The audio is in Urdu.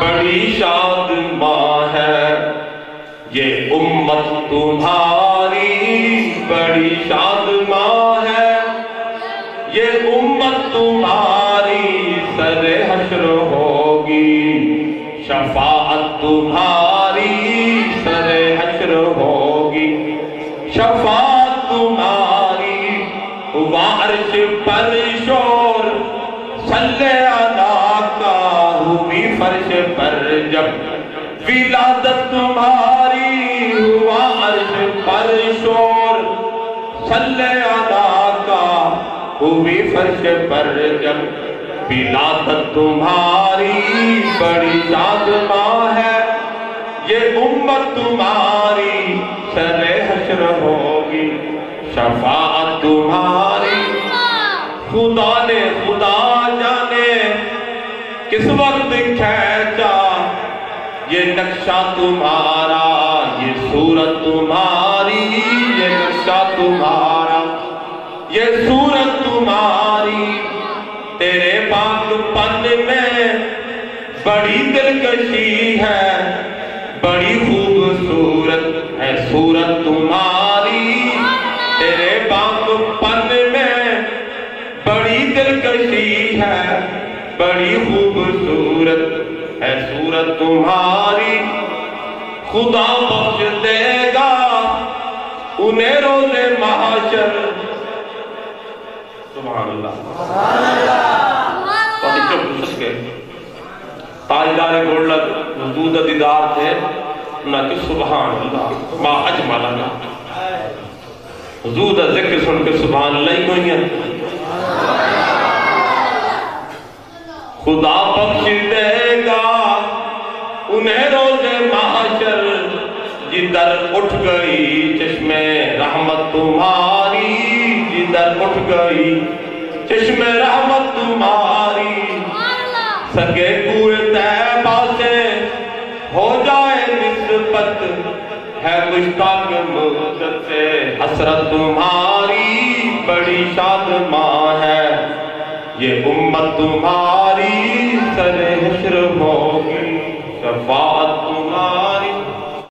بڑی شاد ماں ہے یہ امت تمہاری، بڑی شاد ماں ہے یہ امت تمہاری، سر حشر ہوگی شفاعت تمہاری، سر حشر ہوگی شفاعت تمہاری، ہوا عرش پر شور صلی اللہ کا، ہوئی فرش پر جب ولادت تمہاری، ہوا عرش پر شور صلی اللہ کا، ہوئی فرش پر جب ولادت تمہاری، بڑی شاد ماں ہے یہ امت تمہاری، سر حشر ہوگی شفاعت تمہاری۔ خدا نے خدا جانے کس وقت کھینچا یہ نقشہ تمہارا، یہ صورت تمہاری، یہ نقشہ تمہارا، یہ صورت تمہاری، تیرے پاک پن میں بڑی دلکشی ہے، بڑی خوبصورت ہے صورت تمہاری، تیرے پاک پن میں بڑی دلکشی ہے، بڑی خوبصورت ہے صورت تمہاری، خدا بخش دے گا انہیں روز محشر۔ سبحان اللہ، تاجدار گولڈ حضور دیدار تھے، انہاں کہ سبحان اللہ ما اجمل اللہ، حضور دا ذکر سن کے سبحان اللہ ہی کوئی نہیں۔ خدا بخش دے گا انہیں روز محشر، جدھر اٹھ گئی چشم رحمت تمہاری، جدھر اٹھ گئی چشم رحمت تمہاری، سگے کوئے طیبہ سے ہو جائے نسبت، ہے مشتاق مقصد سے حسرت تمہاری، بڑی شاد ماں ہے یہ امت تمہاری، سر حشر ہوگی شفاعت